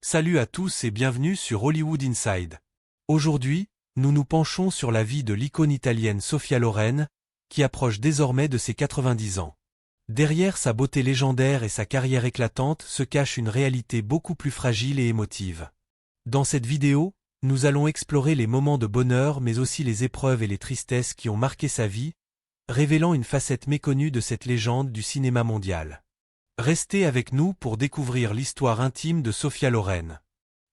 Salut à tous et bienvenue sur Hollywood Inside. Aujourd'hui, nous nous penchons sur la vie de l'icône italienne Sophia Loren, qui approche désormais de ses 90 ans. Derrière sa beauté légendaire et sa carrière éclatante se cache une réalité beaucoup plus fragile et émotive. Dans cette vidéo, nous allons explorer les moments de bonheur mais aussi les épreuves et les tristesses qui ont marqué sa vie, révélant une facette méconnue de cette légende du cinéma mondial. Restez avec nous pour découvrir l'histoire intime de Sophia Loren.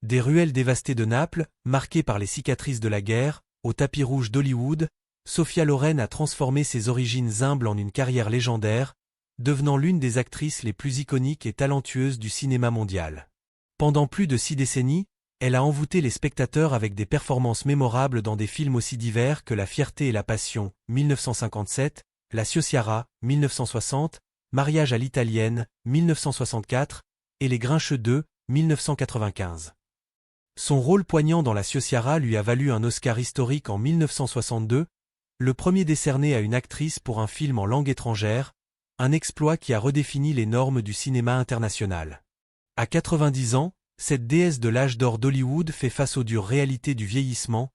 Des ruelles dévastées de Naples, marquées par les cicatrices de la guerre, au tapis rouge d'Hollywood, Sophia Loren a transformé ses origines humbles en une carrière légendaire, devenant l'une des actrices les plus iconiques et talentueuses du cinéma mondial. Pendant plus de 6 décennies, elle a envoûté les spectateurs avec des performances mémorables dans des films aussi divers que La Fierté et la Passion, 1957, La Ciociara, 1960, Mariage à l'italienne, 1964, et Les Grincheux 2, 1995. Son rôle poignant dans La Ciociara lui a valu un Oscar historique en 1962, le premier décerné à une actrice pour un film en langue étrangère, un exploit qui a redéfini les normes du cinéma international. À 90 ans, cette déesse de l'âge d'or d'Hollywood fait face aux dures réalités du vieillissement,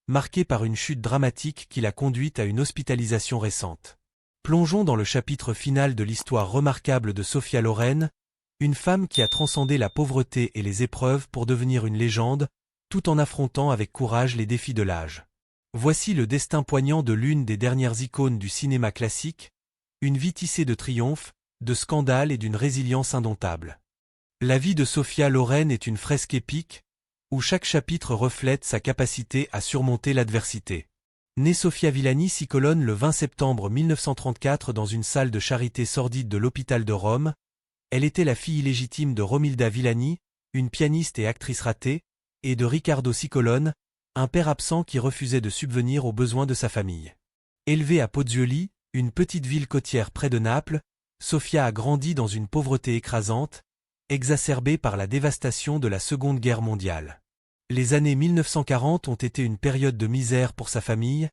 marquée par une chute dramatique qui l'a conduite à une hospitalisation récente. Plongeons dans le chapitre final de l'histoire remarquable de Sophia Loren, une femme qui a transcendé la pauvreté et les épreuves pour devenir une légende, tout en affrontant avec courage les défis de l'âge. Voici le destin poignant de l'une des dernières icônes du cinéma classique, une vie tissée de triomphes, de scandales et d'une résilience indomptable. La vie de Sophia Loren est une fresque épique, où chaque chapitre reflète sa capacité à surmonter l'adversité. Née Sofia Villani Cicolone le 20 septembre 1934 dans une salle de charité sordide de l'hôpital de Rome, elle était la fille illégitime de Romilda Villani, une pianiste et actrice ratée, et de Riccardo Cicolone, un père absent qui refusait de subvenir aux besoins de sa famille. Élevée à Pozzuoli, une petite ville côtière près de Naples, Sofia a grandi dans une pauvreté écrasante, exacerbée par la dévastation de la Seconde Guerre mondiale. Les années 1940 ont été une période de misère pour sa famille,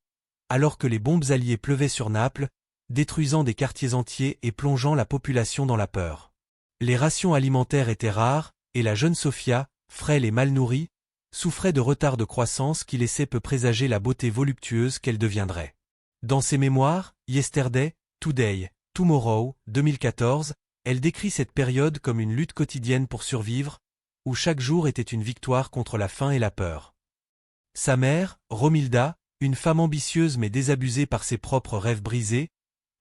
alors que les bombes alliées pleuvaient sur Naples, détruisant des quartiers entiers et plongeant la population dans la peur. Les rations alimentaires étaient rares, et la jeune Sophia, frêle et mal nourrie, souffrait de retard de croissance qui laissait peu présager la beauté voluptueuse qu'elle deviendrait. Dans ses mémoires, Yesterday, Today, Tomorrow, 2014, elle décrit cette période comme une lutte quotidienne pour survivre, où chaque jour était une victoire contre la faim et la peur. Sa mère, Romilda, une femme ambitieuse mais désabusée par ses propres rêves brisés,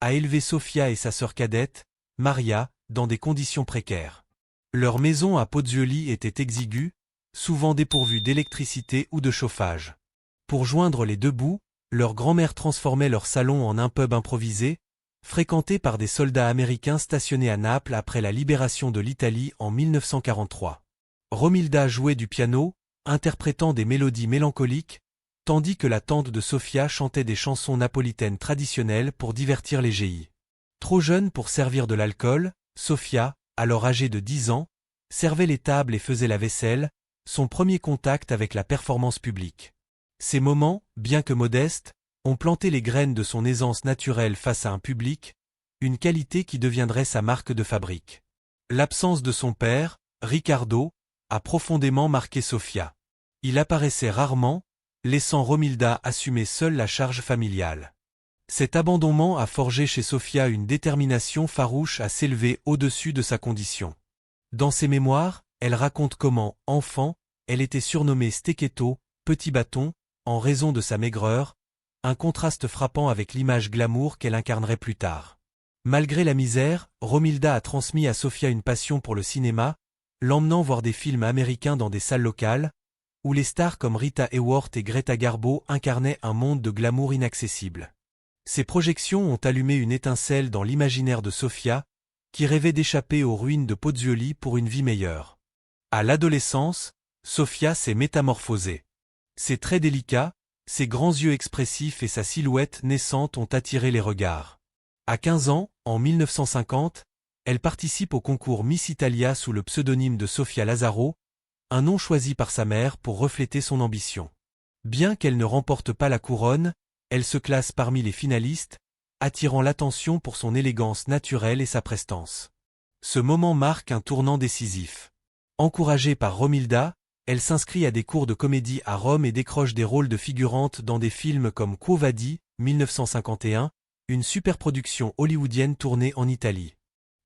a élevé Sophia et sa sœur cadette, Maria, dans des conditions précaires. Leur maison à Pozzuoli était exiguë, souvent dépourvue d'électricité ou de chauffage. Pour joindre les deux bouts, leur grand-mère transformait leur salon en un pub improvisé, fréquenté par des soldats américains stationnés à Naples après la libération de l'Italie en 1943. Romilda jouait du piano, interprétant des mélodies mélancoliques, tandis que la tante de Sophia chantait des chansons napolitaines traditionnelles pour divertir les geis. Trop jeune pour servir de l'alcool, Sophia, alors âgée de 10 ans, servait les tables et faisait la vaisselle, son premier contact avec la performance publique. Ces moments, bien que modestes, ont planté les graines de son aisance naturelle face à un public, une qualité qui deviendrait sa marque de fabrique. L'absence de son père, Riccardo, a profondément marqué Sophia. Il apparaissait rarement, laissant Romilda assumer seule la charge familiale. Cet abandonnement a forgé chez Sophia une détermination farouche à s'élever au-dessus de sa condition. Dans ses mémoires, elle raconte comment, enfant, elle était surnommée Stecchetto, petit bâton, en raison de sa maigreur, un contraste frappant avec l'image glamour qu'elle incarnerait plus tard. Malgré la misère, Romilda a transmis à Sophia une passion pour le cinéma, l'emmenant voir des films américains dans des salles locales, où les stars comme Rita Hayworth et Greta Garbo incarnaient un monde de glamour inaccessible. Ces projections ont allumé une étincelle dans l'imaginaire de Sophia, qui rêvait d'échapper aux ruines de Pozzuoli pour une vie meilleure. À l'adolescence, Sophia s'est métamorphosée. Ses traits délicats, ses grands yeux expressifs et sa silhouette naissante ont attiré les regards. À 15 ans, en 1950, elle participe au concours Miss Italia sous le pseudonyme de Sofia Lazzaro, un nom choisi par sa mère pour refléter son ambition. Bien qu'elle ne remporte pas la couronne, elle se classe parmi les finalistes, attirant l'attention pour son élégance naturelle et sa prestance. Ce moment marque un tournant décisif. Encouragée par Romilda, elle s'inscrit à des cours de comédie à Rome et décroche des rôles de figurante dans des films comme Quo Vadis, 1951, une superproduction hollywoodienne tournée en Italie.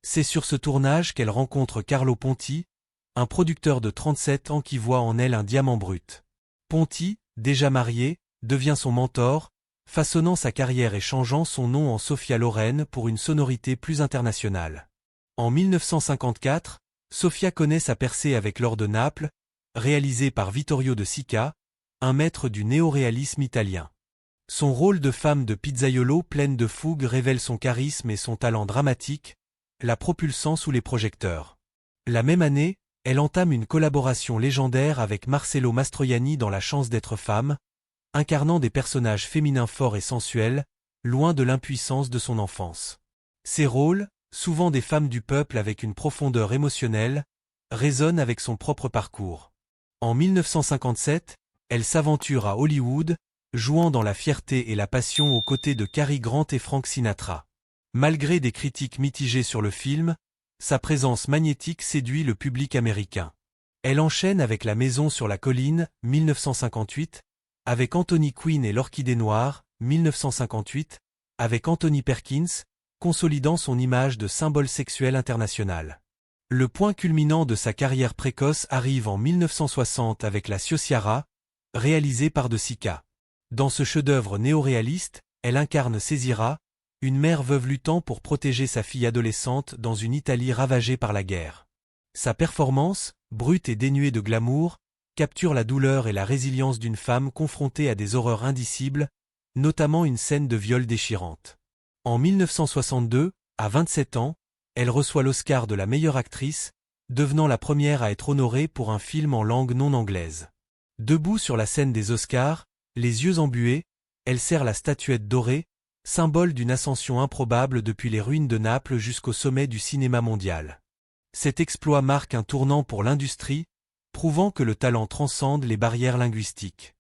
C'est sur ce tournage qu'elle rencontre Carlo Ponti, un producteur de 37 ans qui voit en elle un diamant brut. Ponti, déjà marié, devient son mentor, façonnant sa carrière et changeant son nom en Sophia Loren pour une sonorité plus internationale. En 1954, Sophia connaît sa percée avec L'Or de Naples, réalisé par Vittorio De Sica, un maître du néoréalisme italien. Son rôle de femme de pizzaiolo pleine de fougue révèle son charisme et son talent dramatique, la propulsant sous les projecteurs. La même année, elle entame une collaboration légendaire avec Marcello Mastroianni dans La chance d'être femme, incarnant des personnages féminins forts et sensuels, loin de l'impuissance de son enfance. Ses rôles, souvent des femmes du peuple avec une profondeur émotionnelle, résonnent avec son propre parcours. En 1957, elle s'aventure à Hollywood, jouant dans La fierté et la passion aux côtés de Cary Grant et Frank Sinatra. Malgré des critiques mitigées sur le film, sa présence magnétique séduit le public américain. Elle enchaîne avec La maison sur la colline, 1958, avec Anthony Quinn et L'Orchidée noire, 1958, avec Anthony Perkins, consolidant son image de symbole sexuel international. Le point culminant de sa carrière précoce arrive en 1960 avec La Ciociara, réalisée par De Sica. Dans ce chef-d'œuvre néoréaliste, elle incarne Césira, une mère veuve luttant pour protéger sa fille adolescente dans une Italie ravagée par la guerre. Sa performance, brute et dénuée de glamour, capture la douleur et la résilience d'une femme confrontée à des horreurs indicibles, notamment une scène de viol déchirante. En 1962, à 27 ans, elle reçoit l'Oscar de la meilleure actrice, devenant la première à être honorée pour un film en langue non anglaise. Debout sur la scène des Oscars, les yeux embués, elle serre la statuette dorée, symbole d'une ascension improbable depuis les ruines de Naples jusqu'au sommet du cinéma mondial. Cet exploit marque un tournant pour l'industrie, prouvant que le talent transcende les barrières linguistiques.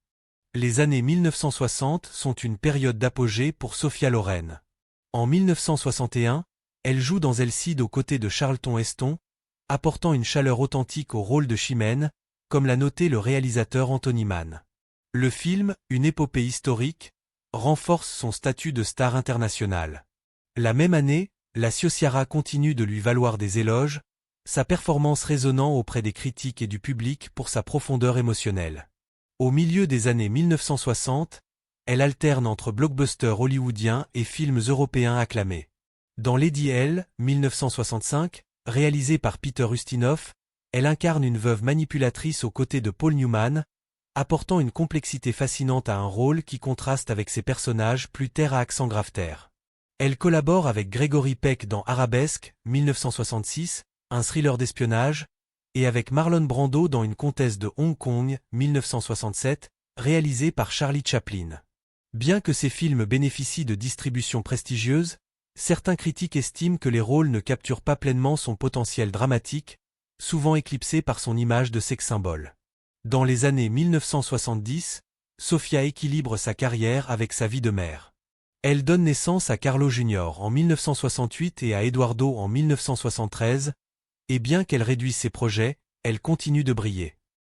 Les années 1960 sont une période d'apogée pour Sophia Loren. En 1961, elle joue dans Elcide aux côtés de Charlton Heston, apportant une chaleur authentique au rôle de Chimène, comme l'a noté le réalisateur Anthony Mann. Le film, une épopée historique, renforce son statut de star internationale. La même année, La Ciociara continue de lui valoir des éloges, sa performance résonnant auprès des critiques et du public pour sa profondeur émotionnelle. Au milieu des années 1960, elle alterne entre blockbusters hollywoodiens et films européens acclamés. Dans Lady L, 1965, réalisé par Peter Ustinov, elle incarne une veuve manipulatrice aux côtés de Paul Newman, apportant une complexité fascinante à un rôle qui contraste avec ses personnages plus terre à accent grave-terre. Elle collabore avec Gregory Peck dans Arabesque, 1966, un thriller d'espionnage, et avec Marlon Brando dans Une comtesse de Hong Kong, 1967, réalisé par Charlie Chaplin. Bien que ces films bénéficient de distributions prestigieuses, certains critiques estiment que les rôles ne capturent pas pleinement son potentiel dramatique, souvent éclipsé par son image de sex-symbole. Dans les années 1970, Sophia équilibre sa carrière avec sa vie de mère. Elle donne naissance à Carlo Jr. en 1968 et à Eduardo en 1973, et bien qu'elle réduise ses projets, elle continue de briller.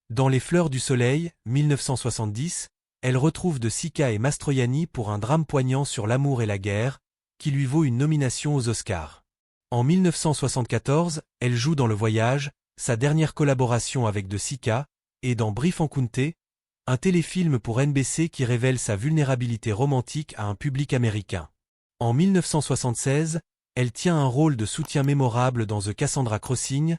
Dans Les Fleurs du Soleil, 1970, elle retrouve De Sica et Mastroianni pour un drame poignant sur l'amour et la guerre, qui lui vaut une nomination aux Oscars. En 1974, elle joue dans Le Voyage, sa dernière collaboration avec De Sica, et dans Brief en Kunte, un téléfilm pour NBC qui révèle sa vulnérabilité romantique à un public américain. En 1976, elle tient un rôle de soutien mémorable dans The Cassandra Crossing,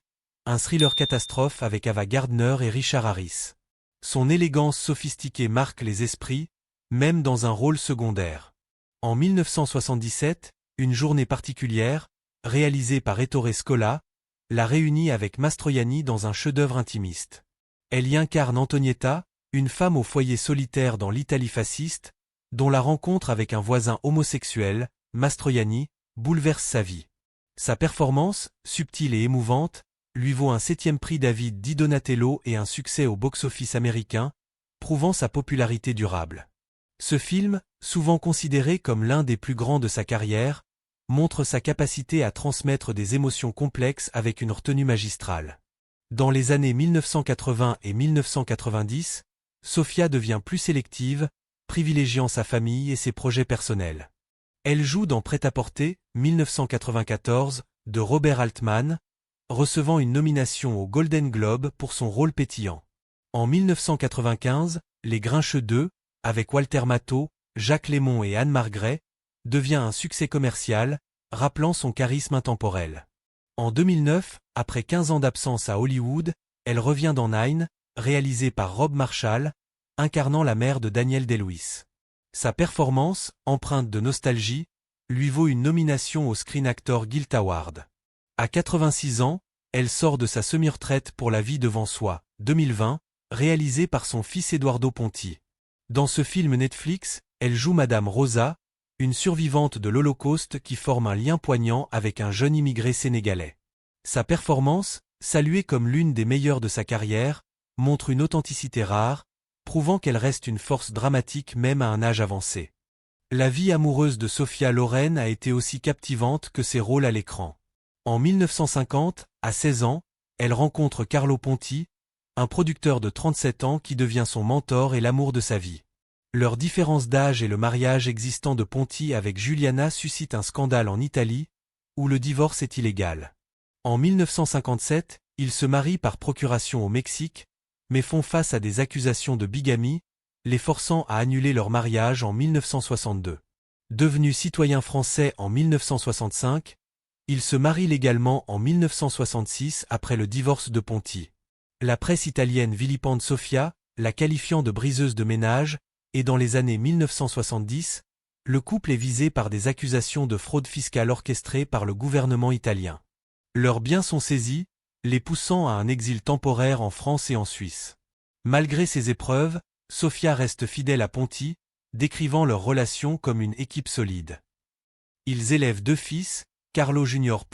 un thriller catastrophe avec Ava Gardner et Richard Harris. Son élégance sophistiquée marque les esprits, même dans un rôle secondaire. En 1977, Une journée particulière, réalisée par Ettore Scola, la réunit avec Mastroianni dans un chef-d'œuvre intimiste. Elle y incarne Antonietta, une femme au foyer solitaire dans l'Italie fasciste, dont la rencontre avec un voisin homosexuel, Mastroianni, bouleverse sa vie. Sa performance, subtile et émouvante, lui vaut un 7e prix David di Donatello et un succès au box-office américain, prouvant sa popularité durable. Ce film, souvent considéré comme l'un des plus grands de sa carrière, montre sa capacité à transmettre des émotions complexes avec une retenue magistrale. Dans les années 1980 et 1990, Sofia devient plus sélective, privilégiant sa famille et ses projets personnels. Elle joue dans Prêt-à-porter, 1994, de Robert Altman, recevant une nomination au Golden Globe pour son rôle pétillant. En 1995, Les Grincheux 2, avec Walter Matthau, Jacques Lémon et Anne Margret, devient un succès commercial, rappelant son charisme intemporel. En 2009, après 15 ans d'absence à Hollywood, elle revient dans Nine, réalisé par Rob Marshall, incarnant la mère de Daniel Day-Lewis. Sa performance, empreinte de nostalgie, lui vaut une nomination au Screen Actor Guild Award. À 86 ans, elle sort de sa semi-retraite pour La vie devant soi, 2020, réalisé par son fils Eduardo Ponti. Dans ce film Netflix, elle joue Madame Rosa, une survivante de l'Holocauste qui forme un lien poignant avec un jeune immigré sénégalais. Sa performance, saluée comme l'une des meilleures de sa carrière, montre une authenticité rare, prouvant qu'elle reste une force dramatique même à un âge avancé. La vie amoureuse de Sophia Loren a été aussi captivante que ses rôles à l'écran. En 1950, à 16 ans, elle rencontre Carlo Ponti, un producteur de 37 ans qui devient son mentor et l'amour de sa vie. Leur différence d'âge et le mariage existant de Ponti avec Giuliana suscitent un scandale en Italie, où le divorce est illégal. En 1957, ils se marient par procuration au Mexique, mais font face à des accusations de bigamie, les forçant à annuler leur mariage en 1962. Devenus citoyens français en 1965, ils se marient légalement en 1966 après le divorce de Ponti. La presse italienne vilipende Sofia, la qualifiant de briseuse de ménage, et dans les années 1970, le couple est visé par des accusations de fraude fiscale orchestrées par le gouvernement italien. Leurs biens sont saisis, les poussant à un exil temporaire en France et en Suisse. Malgré ces épreuves, Sofia reste fidèle à Ponti, décrivant leur relation comme une équipe solide. Ils élèvent 2 fils, Carlo Junior,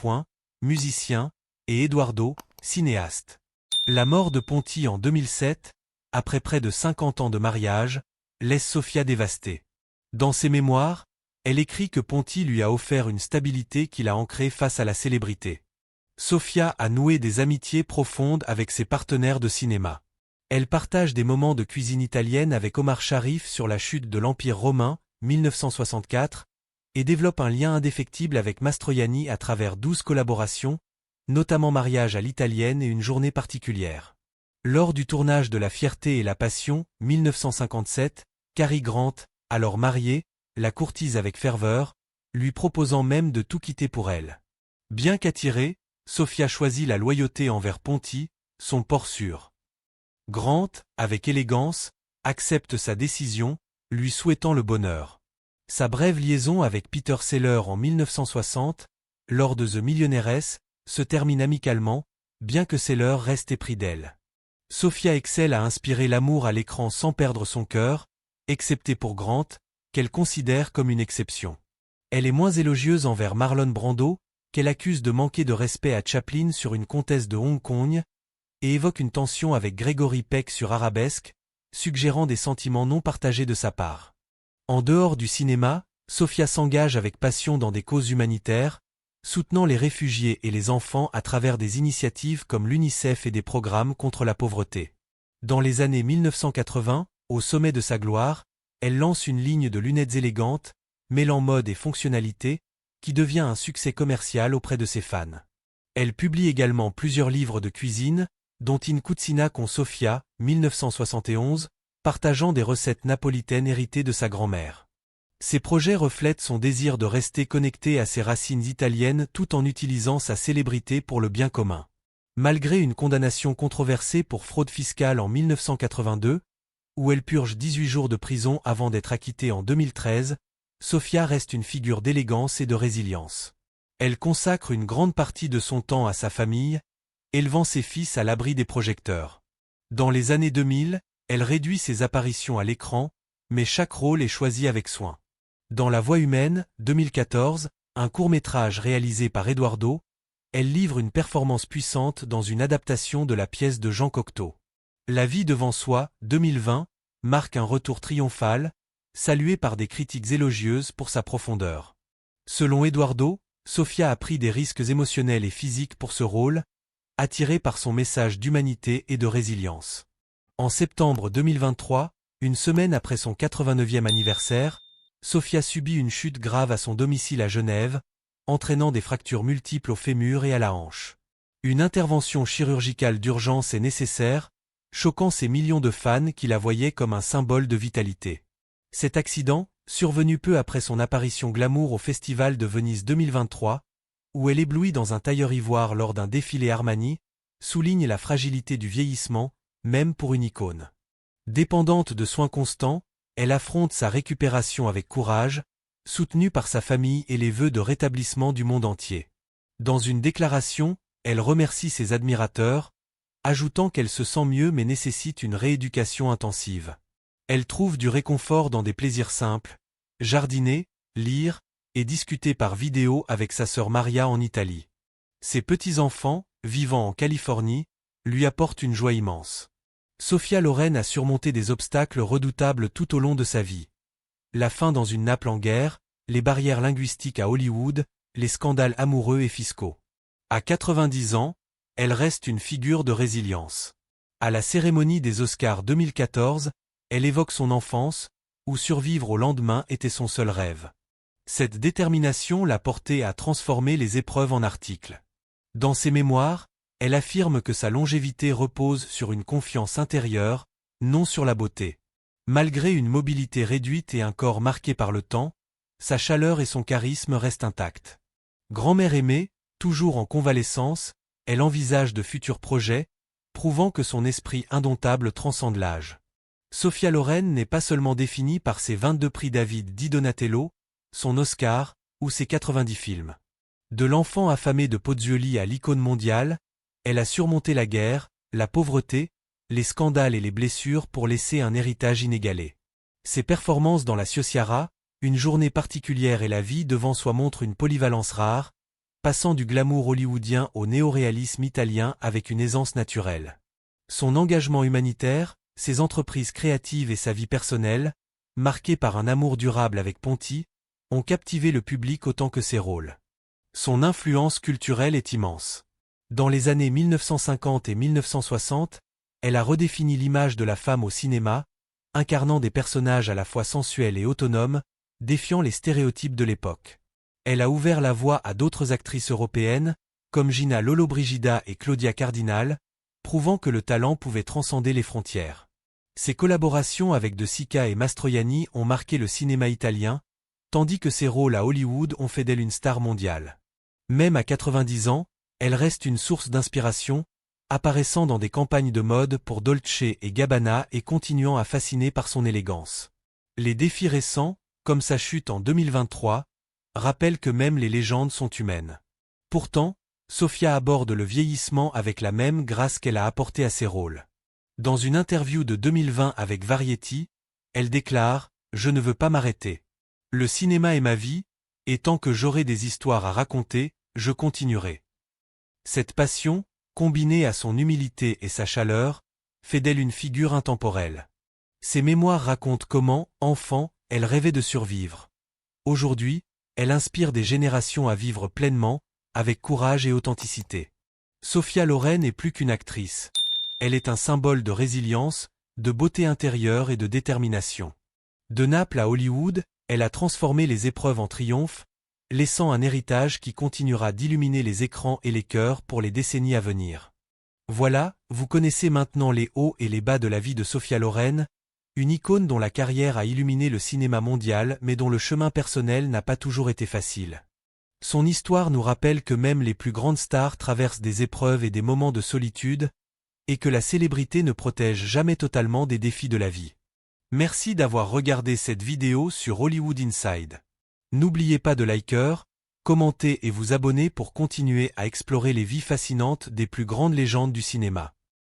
musicien, et Eduardo, cinéaste. La mort de Ponti en 2007, après près de 50 ans de mariage, laisse Sofia dévastée. Dans ses mémoires, elle écrit que Ponti lui a offert une stabilité qui l'a ancrée face à la célébrité. Sofia a noué des amitiés profondes avec ses partenaires de cinéma. Elle partage des moments de cuisine italienne avec Omar Sharif sur la chute de l'Empire romain, 1964, et développe un lien indéfectible avec Mastroianni à travers 12 collaborations, notamment Mariage à l'italienne et Une journée particulière. Lors du tournage de La fierté et la passion, 1957, Cary Grant, alors mariée, la courtise avec ferveur, lui proposant même de tout quitter pour elle. Bien qu'attirée, Sofia choisit la loyauté envers Ponti, son port sûr. Grant, avec élégance, accepte sa décision, lui souhaitant le bonheur. Sa brève liaison avec Peter Sellers en 1960, lors de The Millionaires, se termine amicalement, bien que Sellers reste épris d'elle. Sofia excelle à inspirer l'amour à l'écran sans perdre son cœur, excepté pour Grant, qu'elle considère comme une exception. Elle est moins élogieuse envers Marlon Brando, qu'elle accuse de manquer de respect à Chaplin sur Une comtesse de Hong Kong, et évoque une tension avec Gregory Peck sur Arabesque, suggérant des sentiments non partagés de sa part. En dehors du cinéma, Sofia s'engage avec passion dans des causes humanitaires, soutenant les réfugiés et les enfants à travers des initiatives comme l'UNICEF et des programmes contre la pauvreté. Dans les années 1980, au sommet de sa gloire, elle lance une ligne de lunettes élégantes, mêlant mode et fonctionnalité, qui devient un succès commercial auprès de ses fans. Elle publie également plusieurs livres de cuisine, dont In Cucina con Sofia, 1971, partageant des recettes napolitaines héritées de sa grand-mère. Ces projets reflètent son désir de rester connecté à ses racines italiennes tout en utilisant sa célébrité pour le bien commun. Malgré une condamnation controversée pour fraude fiscale en 1982, où elle purge 18 jours de prison avant d'être acquittée en 2013, Sofia reste une figure d'élégance et de résilience. Elle consacre une grande partie de son temps à sa famille, élevant ses fils à l'abri des projecteurs. Dans les années 2000, elle réduit ses apparitions à l'écran, mais chaque rôle est choisi avec soin. Dans La voix humaine, 2014, un court-métrage réalisé par Eduardo, elle livre une performance puissante dans une adaptation de la pièce de Jean Cocteau. La vie devant soi, 2020, marque un retour triomphal, salué par des critiques élogieuses pour sa profondeur. Selon Eduardo, Sofia a pris des risques émotionnels et physiques pour ce rôle, attirés par son message d'humanité et de résilience. En septembre 2023, une semaine après son 89e anniversaire, Sofia subit une chute grave à son domicile à Genève, entraînant des fractures multiples au fémur et à la hanche. Une intervention chirurgicale d'urgence est nécessaire, choquant ces millions de fans qui la voyaient comme un symbole de vitalité. Cet accident, survenu peu après son apparition glamour au Festival de Venise 2023, où elle éblouit dans un tailleur ivoire lors d'un défilé Armani, souligne la fragilité du vieillissement, même pour une icône. Dépendante de soins constants, elle affronte sa récupération avec courage, soutenue par sa famille et les vœux de rétablissement du monde entier. Dans une déclaration, elle remercie ses admirateurs, ajoutant qu'elle se sent mieux mais nécessite une rééducation intensive. Elle trouve du réconfort dans des plaisirs simples, jardiner, lire et discuter par vidéo avec sa sœur Maria en Italie. Ses petits-enfants, vivant en Californie, lui apportent une joie immense. Sophia Loren a surmonté des obstacles redoutables tout au long de sa vie. La faim dans une Naples en guerre, les barrières linguistiques à Hollywood, les scandales amoureux et fiscaux. À 90 ans, elle reste une figure de résilience. À la cérémonie des Oscars 2014, elle évoque son enfance, où survivre au lendemain était son seul rêve. Cette détermination l'a portée à transformer les épreuves en articles. Dans ses mémoires, elle affirme que sa longévité repose sur une confiance intérieure, non sur la beauté. Malgré une mobilité réduite et un corps marqué par le temps, sa chaleur et son charisme restent intacts. Grand-mère aimée, toujours en convalescence, elle envisage de futurs projets, prouvant que son esprit indomptable transcende l'âge. Sophia Loren n'est pas seulement définie par ses 22 prix David di Donatello, son Oscar, ou ses 90 films. De l'enfant affamé de Pozzuoli à l'icône mondiale, elle a surmonté la guerre, la pauvreté, les scandales et les blessures pour laisser un héritage inégalé. Ses performances dans la Ciociara, Une journée particulière et la vie devant soi montrent une polyvalence rare, passant du glamour hollywoodien au néoréalisme italien avec une aisance naturelle. Son engagement humanitaire, ses entreprises créatives et sa vie personnelle, marquée par un amour durable avec Ponti, ont captivé le public autant que ses rôles. Son influence culturelle est immense. Dans les années 1950 et 1960, elle a redéfini l'image de la femme au cinéma, incarnant des personnages à la fois sensuels et autonomes, défiant les stéréotypes de l'époque. Elle a ouvert la voie à d'autres actrices européennes, comme Gina Lollobrigida et Claudia Cardinal, prouvant que le talent pouvait transcender les frontières. Ses collaborations avec De Sica et Mastroianni ont marqué le cinéma italien, tandis que ses rôles à Hollywood ont fait d'elle une star mondiale. Même à 90 ans, elle reste une source d'inspiration, apparaissant dans des campagnes de mode pour Dolce et Gabbana et continuant à fasciner par son élégance. Les défis récents, comme sa chute en 2023, rappellent que même les légendes sont humaines. Pourtant, Sophia aborde le vieillissement avec la même grâce qu'elle a apportée à ses rôles. Dans une interview de 2020 avec Variety, elle déclare « Je ne veux pas m'arrêter. Le cinéma est ma vie, et tant que j'aurai des histoires à raconter, je continuerai. » Cette passion, combinée à son humilité et sa chaleur, fait d'elle une figure intemporelle. Ses mémoires racontent comment, enfant, elle rêvait de survivre. Aujourd'hui, elle inspire des générations à vivre pleinement, avec courage et authenticité. Sophia Loren n'est plus qu'une actrice. Elle est un symbole de résilience, de beauté intérieure et de détermination. De Naples à Hollywood, elle a transformé les épreuves en triomphe, laissant un héritage qui continuera d'illuminer les écrans et les cœurs pour les décennies à venir. Voilà, vous connaissez maintenant les hauts et les bas de la vie de Sophia Loren, une icône dont la carrière a illuminé le cinéma mondial mais dont le chemin personnel n'a pas toujours été facile. Son histoire nous rappelle que même les plus grandes stars traversent des épreuves et des moments de solitude, et que la célébrité ne protège jamais totalement des défis de la vie. Merci d'avoir regardé cette vidéo sur Hollywood Inside. N'oubliez pas de liker, commenter et vous abonner pour continuer à explorer les vies fascinantes des plus grandes légendes du cinéma.